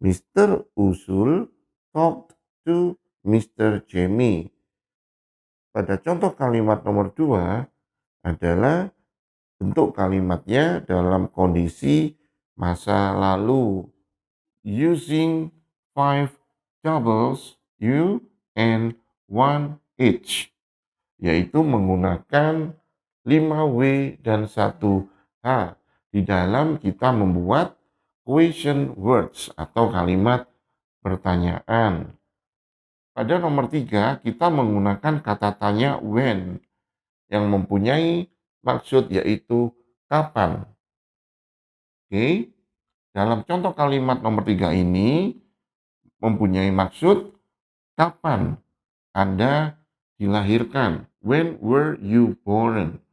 Mr. Usul talked to Mr. Jamie. Pada contoh kalimat nomor 2 adalah bentuk kalimatnya dalam kondisi masa lalu. Using 5 doubles U and 1 H, yaitu menggunakan 5W dan 1H di dalam kita membuat question words atau kalimat pertanyaan. Pada nomor 3 kita menggunakan kata tanya when yang mempunyai maksud yaitu kapan. Oke, dalam contoh kalimat nomor 3 ini mempunyai maksud kapan Anda dilahirkan. When were you born?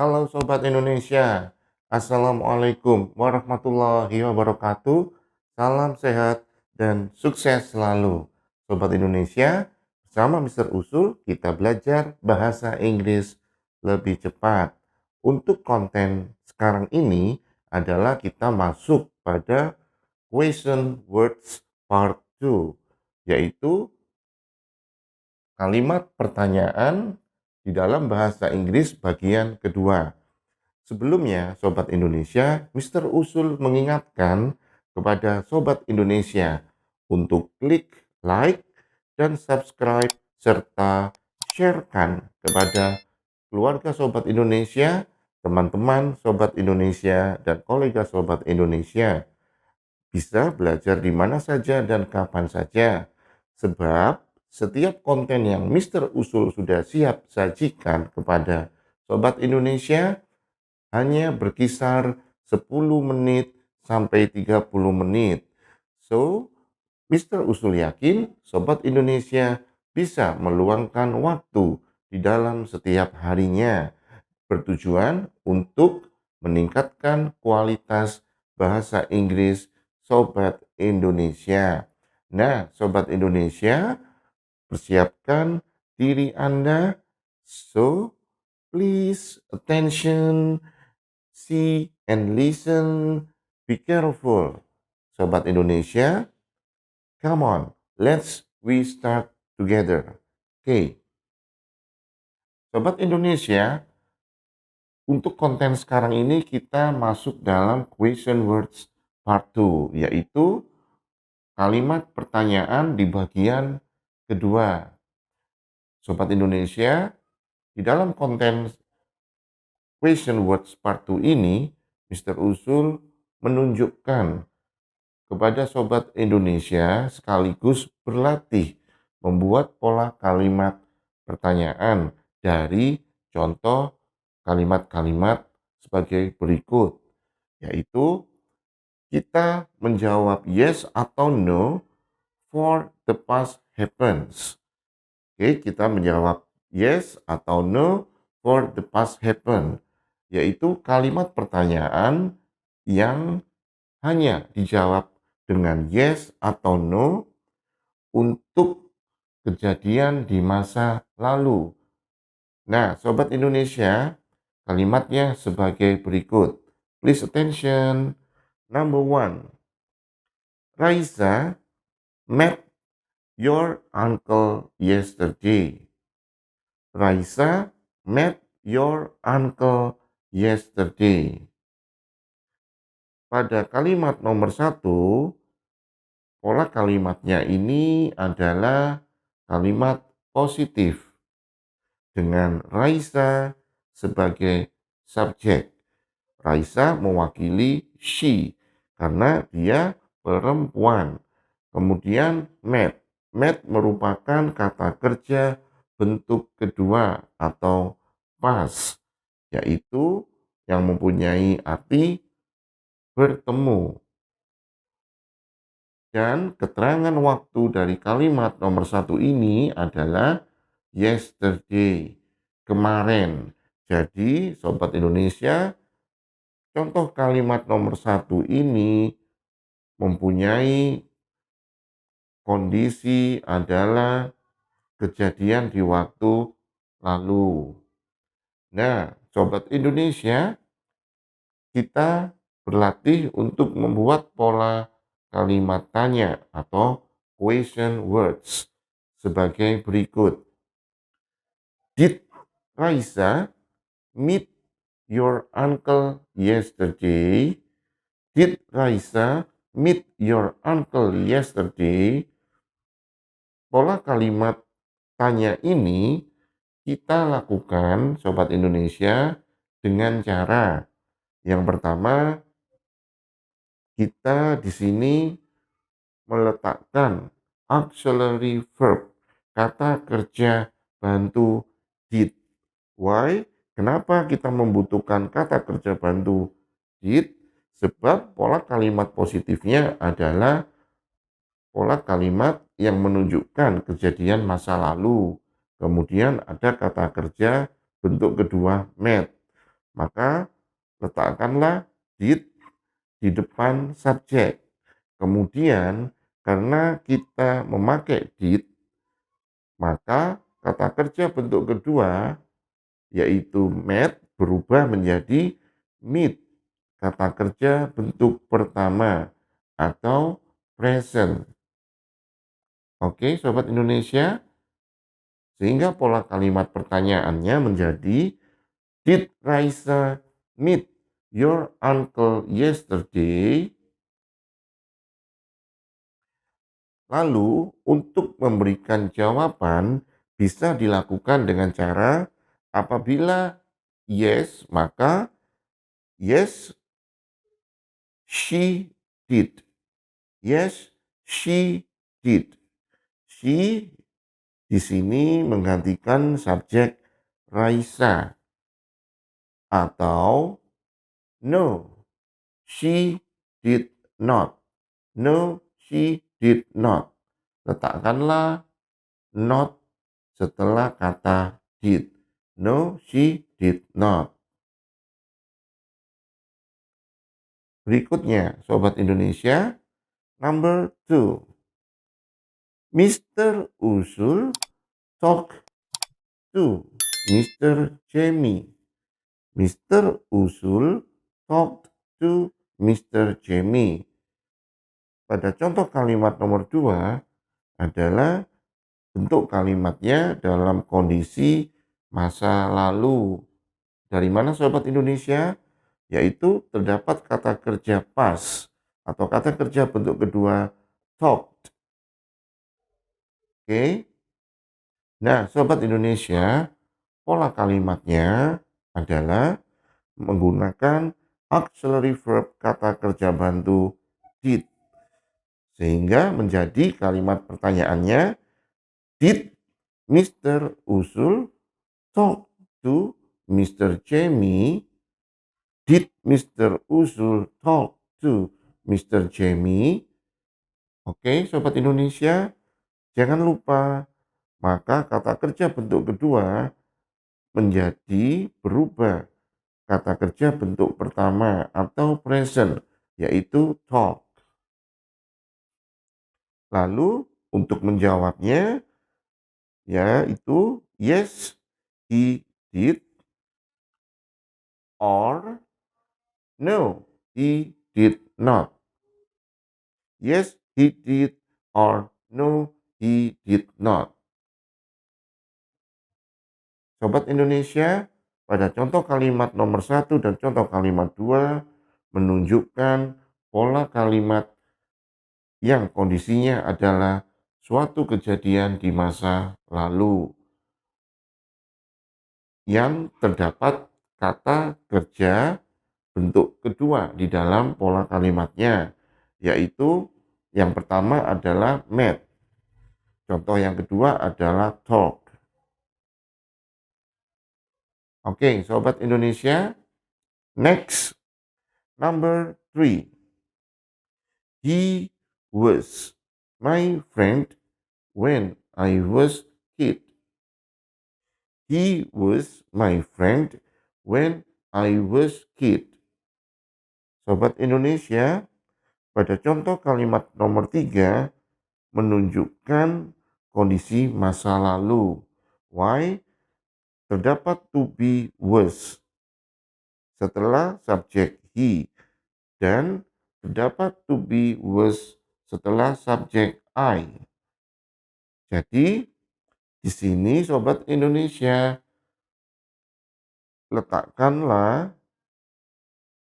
Halo Sobat Indonesia, Assalamualaikum warahmatullahi wabarakatuh. Salam sehat dan sukses selalu. Sobat Indonesia, bersama Mr. Usul kita belajar bahasa Inggris lebih cepat. Untuk konten sekarang ini adalah kita masuk pada question words part 2, yaitu kalimat pertanyaan di dalam bahasa Inggris bagian kedua. Sebelumnya, Sobat Indonesia, Mr. Usul mengingatkan kepada Sobat Indonesia untuk klik like dan subscribe serta sharekan kepada keluarga Sobat Indonesia, teman-teman Sobat Indonesia, dan kolega Sobat Indonesia. Bisa belajar di mana saja dan kapan saja, sebab setiap konten yang Mr. Usul sudah siap sajikan kepada Sobat Indonesia hanya berkisar 10 menit sampai 30 menit. So, Mr. Usul yakin Sobat Indonesia bisa meluangkan waktu di dalam setiap harinya, bertujuan untuk meningkatkan kualitas bahasa Inggris Sobat Indonesia. Nah, Sobat Indonesia, persiapkan diri Anda. So, please attention, see and listen, be careful. Sobat Indonesia, come on, we start together. Okay. Sobat Indonesia, untuk konten sekarang ini kita masuk dalam question words part 2, yaitu kalimat pertanyaan di bagian kedua. Sobat Indonesia, di dalam konten question words part 2 ini, Mr. Usul menunjukkan kepada Sobat Indonesia sekaligus berlatih membuat pola kalimat pertanyaan dari contoh kalimat-kalimat sebagai berikut, yaitu kita menjawab yes atau no for the past happens. Oke, kita menjawab yes atau no for the past happen, yaitu kalimat pertanyaan yang hanya dijawab dengan yes atau no untuk kejadian di masa lalu. Nah, Sobat Indonesia, kalimatnya sebagai berikut. Please attention. Number 1. Raisa met your uncle yesterday. Raisa met your uncle yesterday. Pada kalimat nomor 1, pola kalimatnya ini adalah kalimat positif dengan Raisa sebagai subjek. Raisa mewakili she karena dia perempuan. Kemudian met. Met merupakan kata kerja bentuk kedua atau past, yaitu yang mempunyai arti bertemu. Dan keterangan waktu dari kalimat nomor 1 ini adalah yesterday, kemarin. Jadi, Sobat Indonesia, contoh kalimat nomor satu ini mempunyai kondisi adalah kejadian di waktu lalu. Nah, Sobat Indonesia, kita berlatih untuk membuat pola kalimat tanya atau question words sebagai berikut. Did Raisa meet your uncle yesterday? Did Raisa meet your uncle yesterday? Pola kalimat tanya ini kita lakukan, Sobat Indonesia, dengan cara yang pertama, kita di sini meletakkan auxiliary verb, kata kerja bantu did. Why? Kenapa kita membutuhkan kata kerja bantu did? Sebab pola kalimat positifnya adalah pola kalimat yang menunjukkan kejadian masa lalu. Kemudian ada kata kerja bentuk kedua met. Maka letakkanlah did di depan subjek. Kemudian karena kita memakai did, maka kata kerja bentuk kedua yaitu met berubah menjadi meet, kata kerja bentuk pertama atau present. Oke, Sobat Indonesia, sehingga pola kalimat pertanyaannya menjadi did Raisa meet your uncle yesterday? Lalu untuk memberikan jawaban bisa dilakukan dengan cara apabila yes, maka yes, she did. Yes, she did. She di sini menggantikan subjek Raisa. Atau no, she did not. No, she did not. Letakkanlah not setelah kata did. No, she did not. Berikutnya, Sobat Indonesia, number 2. Mr. Usul talk to Mr. Jamie. Mr. Usul talked to Mr. Jamie. Pada contoh kalimat nomor 2 adalah bentuk kalimatnya dalam kondisi masa lalu. Dari mana Sobat Indonesia? Yaitu terdapat kata kerja pas atau kata kerja bentuk kedua talked. Oke. Nah, Sobat Indonesia, pola kalimatnya adalah menggunakan auxiliary verb kata kerja bantu did. Sehingga menjadi kalimat pertanyaannya, did Mr. Usul talk to Mr. Jamie? Did Mr. Usul talk to Mr. Jamie? Oke, Sobat Indonesia, jangan lupa, maka kata kerja bentuk kedua menjadi berubah kata kerja bentuk pertama atau present, yaitu talk. Lalu untuk menjawabnya, yaitu yes, he did, or no, he did not. Yes, he did, or no, he did not. Sobat Indonesia, pada contoh kalimat nomor 1 dan contoh kalimat 2 menunjukkan pola kalimat yang kondisinya adalah suatu kejadian di masa lalu yang terdapat kata kerja bentuk kedua di dalam pola kalimatnya, yaitu yang pertama adalah met. Contoh yang kedua adalah talk. Oke, Sobat Indonesia. Next, number 3. He was my friend when I was kid. He was my friend when I was kid. Sobat Indonesia, pada contoh kalimat nomor 3 menunjukkan kondisi masa lalu. Why? Terdapat to be was setelah subjek he dan terdapat to be was setelah subjek I. Jadi di sini Sobat Indonesia, letakkanlah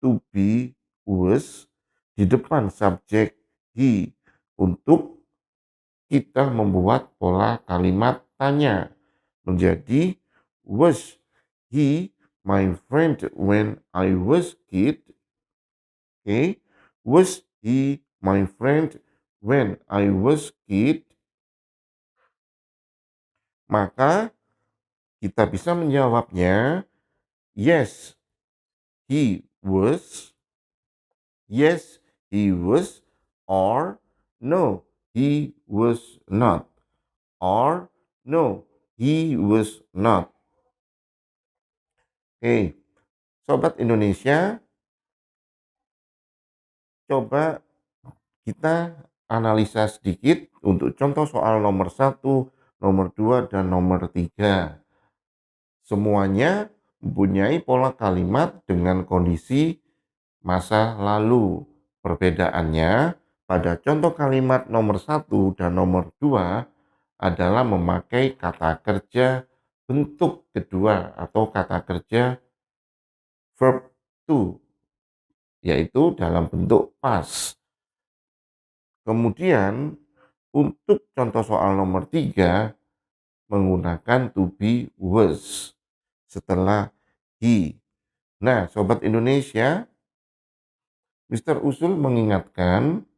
to be was di depan subjek he untuk kita membuat pola kalimat tanya menjadi was he my friend when I was kid? Okay. Was he my friend when I was kid? Maka kita bisa menjawabnya yes he was, yes he was, or no he was not, or no he was not. Oke, Sobat Indonesia, coba kita analisa sedikit untuk contoh soal nomor 1, nomor 2, dan nomor 3. Semuanya mempunyai pola kalimat dengan kondisi masa lalu. Perbedaannya pada contoh kalimat nomor 1 dan nomor 2 adalah memakai kata kerja bentuk kedua atau kata kerja verb to, yaitu dalam bentuk past. Kemudian untuk contoh soal nomor 3 menggunakan to be was setelah he. Nah, Sobat Indonesia, Mr. Usul mengingatkan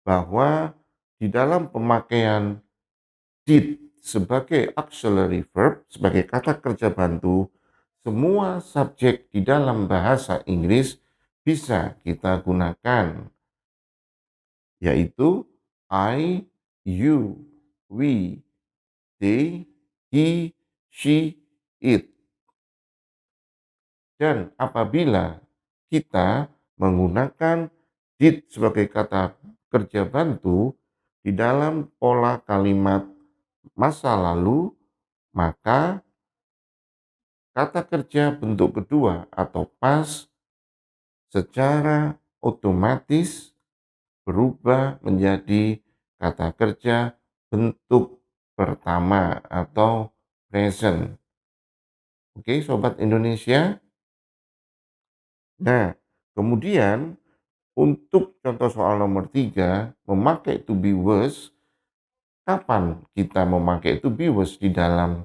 bahwa di dalam pemakaian did sebagai auxiliary verb, sebagai kata kerja bantu, semua subjek di dalam bahasa Inggris bisa kita gunakan, yaitu I, you, we, they, he, she, it. Dan apabila kita menggunakan did sebagai kata kerja bantu di dalam pola kalimat masa lalu, maka kata kerja bentuk kedua atau past secara otomatis berubah menjadi kata kerja bentuk pertama atau present. Oke, Sobat Indonesia. Nah, kemudian untuk contoh soal nomor 3, memakai to be was, kapan kita memakai to be was di dalam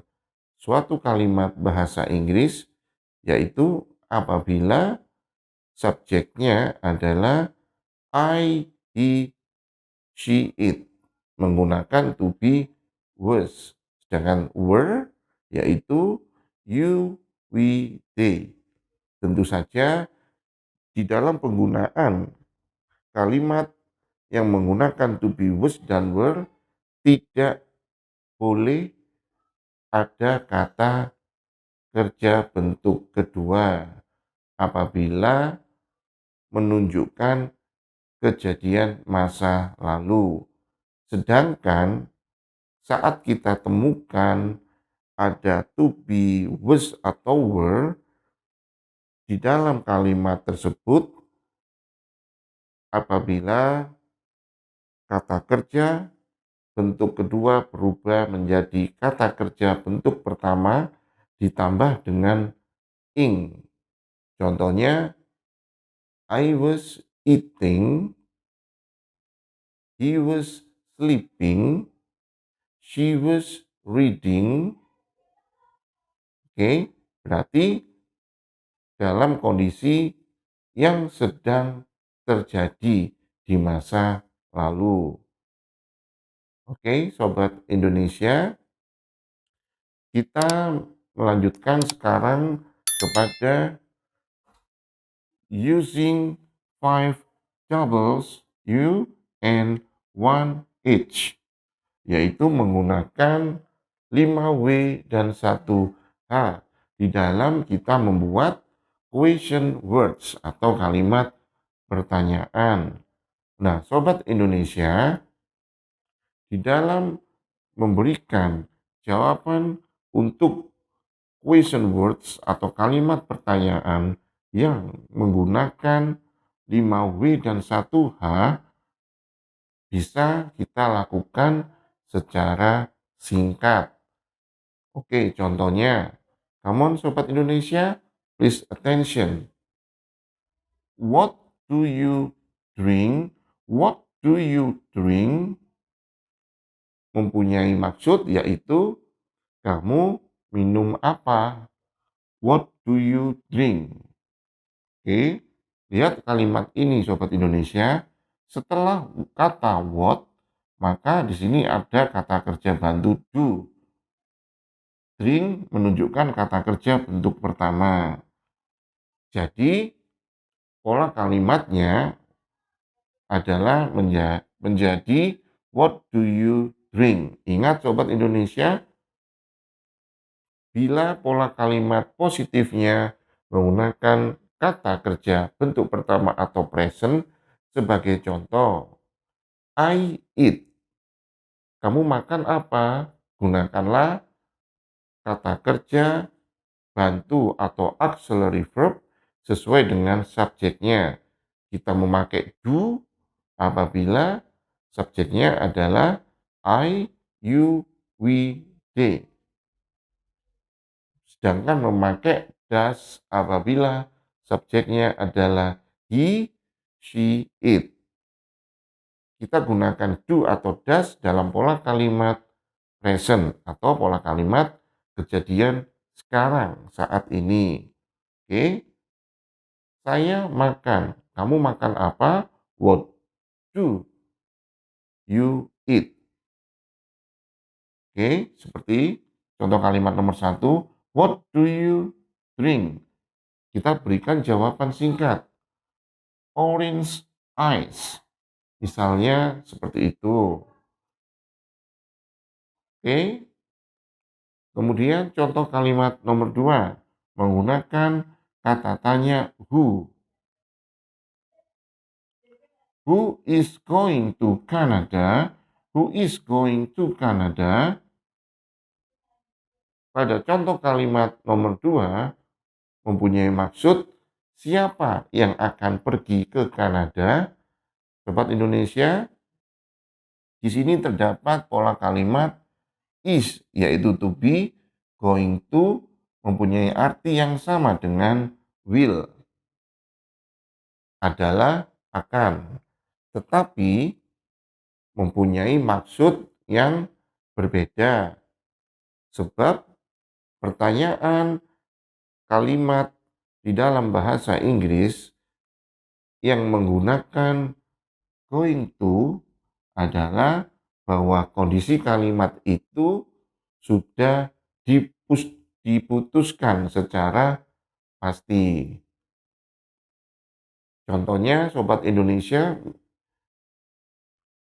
suatu kalimat bahasa Inggris, yaitu apabila subjeknya adalah I, he, she, it, menggunakan to be was. Sedangkan were yaitu you, we, they. Tentu saja di dalam penggunaan kalimat yang menggunakan to be was dan were tidak boleh ada kata kerja bentuk kedua apabila menunjukkan kejadian masa lalu. Sedangkan saat kita temukan ada to be, was, atau were di dalam kalimat tersebut, apabila kata kerja bentuk kedua berubah menjadi kata kerja bentuk pertama ditambah dengan ing. Contohnya, I was eating, he was sleeping, she was reading. Oke, berarti dalam kondisi yang sedang terjadi di masa lalu. Oke, Sobat Indonesia, kita melanjutkan sekarang kepada using 5 doubles U and 1 H, yaitu menggunakan 5W dan 1H di dalam kita membuat question words atau kalimat pertanyaan. Nah, Sobat Indonesia, di dalam memberikan jawaban untuk question words atau kalimat pertanyaan yang menggunakan 5W dan 1H bisa kita lakukan secara singkat. Oke, contohnya. Come on Sobat Indonesia, please attention. What do you drink? What do you drink? Mempunyai maksud yaitu kamu minum apa? What do you drink? Oke, lihat kalimat ini Sobat Indonesia. Setelah kata what, maka di sini ada kata kerja bantu do. Drink menunjukkan kata kerja bentuk pertama. Jadi, pola kalimatnya adalah menjadi what do you drink. Ingat Sobat Indonesia, bila pola kalimat positifnya menggunakan kata kerja bentuk pertama atau present sebagai contoh. I eat. Kamu makan apa? Gunakanlah kata kerja bantu atau auxiliary verb sesuai dengan subjeknya. Kita memakai do apabila subjeknya adalah I, you, we, they. Sedangkan memakai does apabila subjeknya adalah he, she, it. Kita gunakan do atau does dalam pola kalimat present atau pola kalimat kejadian sekarang, saat ini. Oke, saya makan. Kamu makan apa? What do you eat? Oke, seperti contoh kalimat nomor 1. What do you drink? Kita berikan jawaban singkat. Orange ice. Misalnya seperti itu. Oke. Kemudian contoh kalimat nomor 2 menggunakan kata tanya who. Who is going to Canada? Who is going to Canada? Pada contoh kalimat nomor 2 mempunyai maksud siapa yang akan pergi ke Kanada? Sobat Indonesia, di sini terdapat pola kalimat is, yaitu to be, going to, mempunyai arti yang sama dengan will, adalah akan, tetapi mempunyai maksud yang berbeda. Sebab pertanyaan kalimat di dalam bahasa Inggris yang menggunakan going to adalah bahwa kondisi kalimat itu sudah diputuskan secara pasti. Contohnya Sobat Indonesia,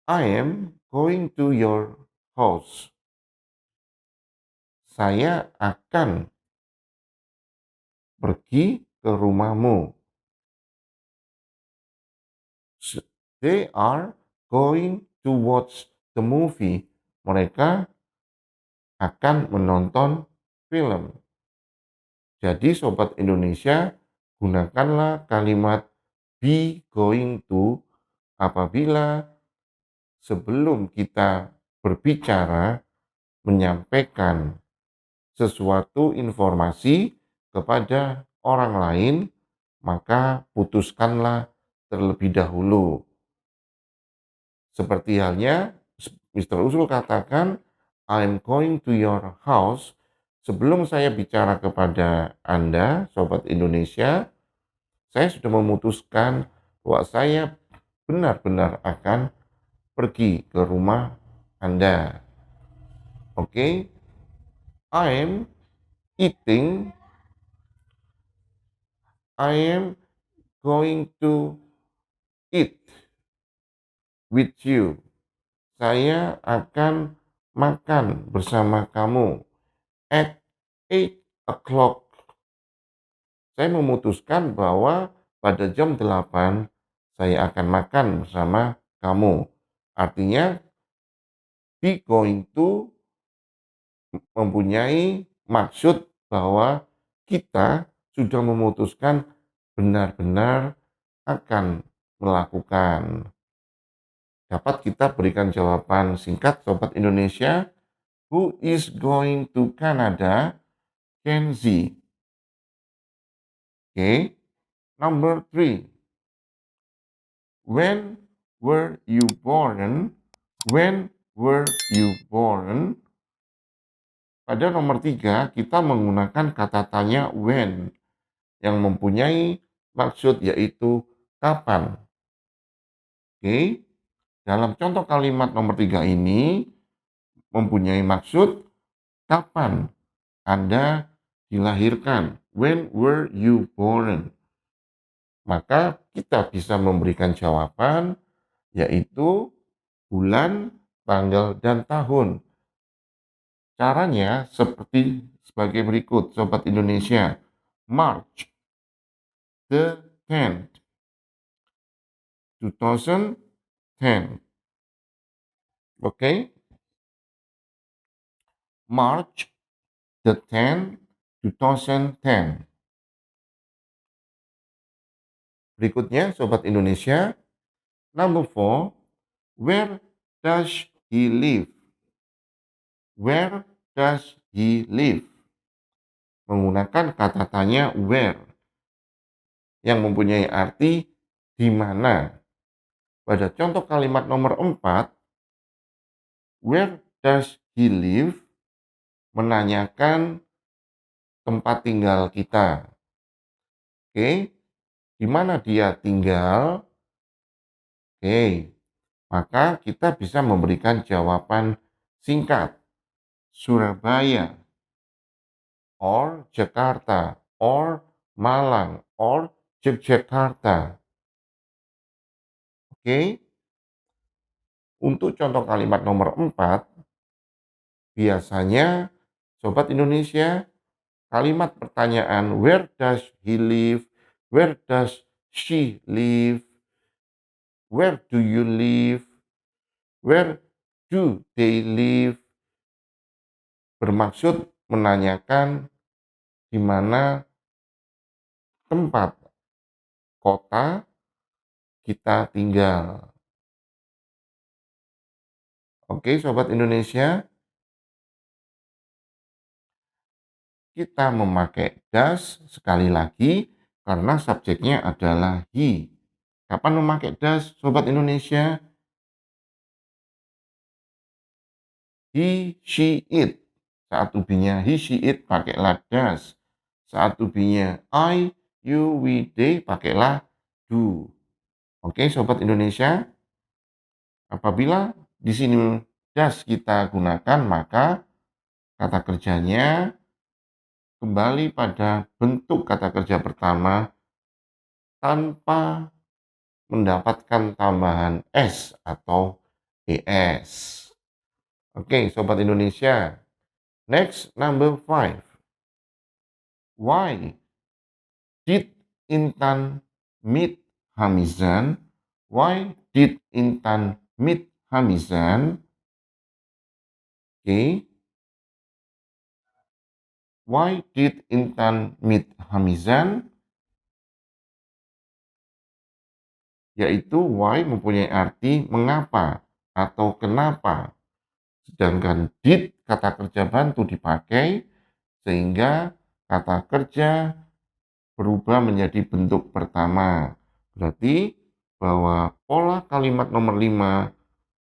I am going to your house. Saya akan pergi ke rumahmu. They are going to watch the movie. Mereka akan menonton film. Jadi Sobat Indonesia, gunakanlah kalimat be going to apabila sebelum kita berbicara menyampaikan sesuatu informasi kepada orang lain, maka putuskanlah terlebih dahulu. Seperti halnya Mr. Usul katakan, I'm going to your house. Sebelum saya bicara kepada Anda, Sobat Indonesia, saya sudah memutuskan bahwa saya benar-benar akan pergi ke rumah Anda. Oke, I'm eating. I am going to eat with you. Saya akan makan bersama kamu. At 8 o'clock. Saya memutuskan bahwa pada jam 8 Saya akan makan bersama kamu. Artinya be going to mempunyai maksud bahwa kita sudah memutuskan benar-benar akan melakukan. Dapat kita berikan jawaban singkat Sobat Indonesia. Who is going to Canada? Kenzie. Okay. Number 3. When were you born? When were you born? Pada nomor 3, kita menggunakan kata tanya when yang mempunyai maksud yaitu kapan. Oke. Dalam contoh kalimat nomor 3 ini mempunyai maksud kapan Anda dilahirkan. When were you born? Maka kita bisa memberikan jawaban yaitu bulan, tanggal, dan tahun. Caranya seperti sebagai berikut, Sobat Indonesia. March the 10th, 2010. Oke? March the 10th, 2010. Berikutnya, Sobat Indonesia. Number 4, where does he live? Where does he live? Menggunakan kata tanya where yang mempunyai arti di mana. Pada contoh kalimat nomor 4, where does he live? Menanyakan tempat tinggal kita. Oke, di mana dia tinggal? Oke, maka kita bisa memberikan jawaban singkat. Surabaya, or Jakarta, or Malang, or Yogyakarta. Oke, untuk contoh kalimat nomor 4, biasanya Sobat Indonesia, kalimat pertanyaan where does he live, where does she live, where do you live, where do they live, bermaksud menanyakan di mana tempat kota kita tinggal. Oke, Sobat Indonesia, kita memakai does sekali lagi karena subjeknya adalah he. Kapan memakai does, Sobat Indonesia? He, she, it. Saat tubinya he, she, it pakailah does. Saat tubinya I, you, we, they pakailah do. Oke, Sobat Indonesia. Apabila di sini does kita gunakan, maka kata kerjanya kembali pada bentuk kata kerja pertama tanpa mendapatkan tambahan s atau es. Oke, Sobat Indonesia. Next, number 5. Why did Intan meet Hamizan? Why did Intan meet Hamizan? Okay. Why did Intan meet Hamizan? Yaitu why mempunyai arti mengapa atau kenapa. Sedangkan did kata kerja bantu dipakai sehingga kata kerja berubah menjadi bentuk pertama. Berarti bahwa pola kalimat nomor 5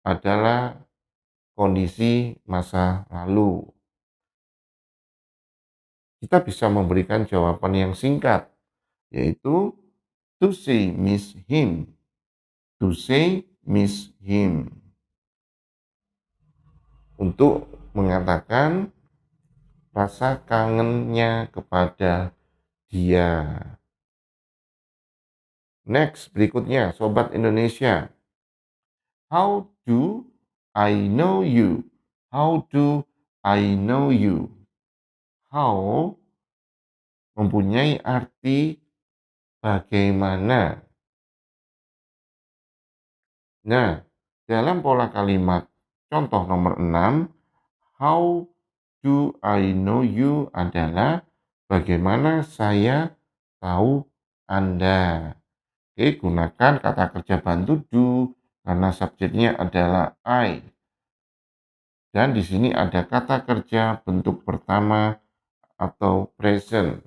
adalah kondisi masa lalu. Kita bisa memberikan jawaban yang singkat, yaitu to say miss him. To say miss him. Untuk mengatakan rasa kangennya kepada dia. Next, berikutnya, Sobat Indonesia. How do I know you? How do I know you? How mempunyai arti bagaimana. Nah, dalam pola kalimat contoh nomor 6, how do I know you adalah bagaimana saya tahu Anda. Oke, gunakan kata kerja bantu do karena subjeknya adalah I. Dan di sini ada kata kerja bentuk pertama atau present.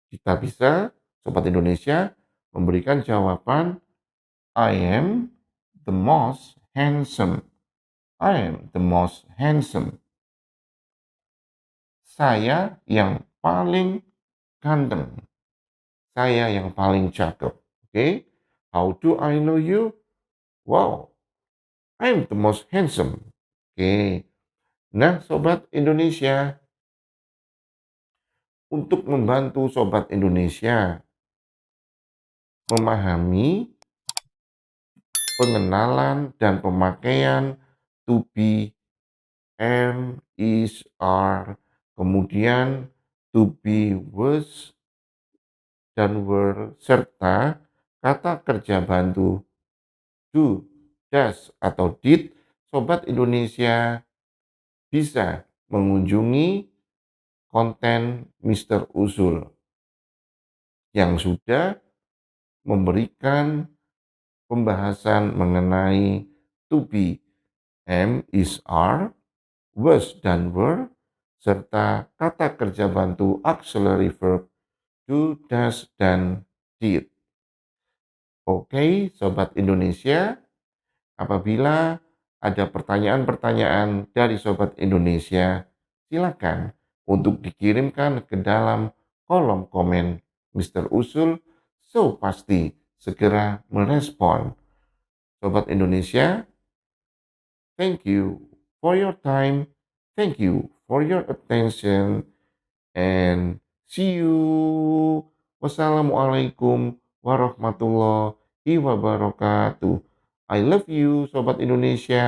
Kita bisa, Sobat Indonesia, memberikan jawaban I am the most handsome. I am the most handsome. Saya yang paling ganteng. Saya yang paling cakep. Oke. How do I know you? Wow, I'm the most handsome. Oke. Nah, Sobat Indonesia, untuk membantu Sobat Indonesia memahami pengenalan dan pemakaian to be, am, is, are, kemudian to be, was, dan were, serta kata kerja bantu do, does, atau did, Sobat Indonesia bisa mengunjungi konten Mister Usul yang sudah memberikan pembahasan mengenai to be, am, is, are, was, dan were, serta kata kerja bantu auxiliary verb do, does, dan did. Oke, Sobat Indonesia, apabila ada pertanyaan-pertanyaan dari Sobat Indonesia, silakan untuk dikirimkan ke dalam kolom komen Mister Usul, so pasti segera merespon. Sobat Indonesia, thank you for your time, thank you for your attention, and see you. Wassalamualaikum warahmatullahi wabarakatuh. I love you, Sobat Indonesia.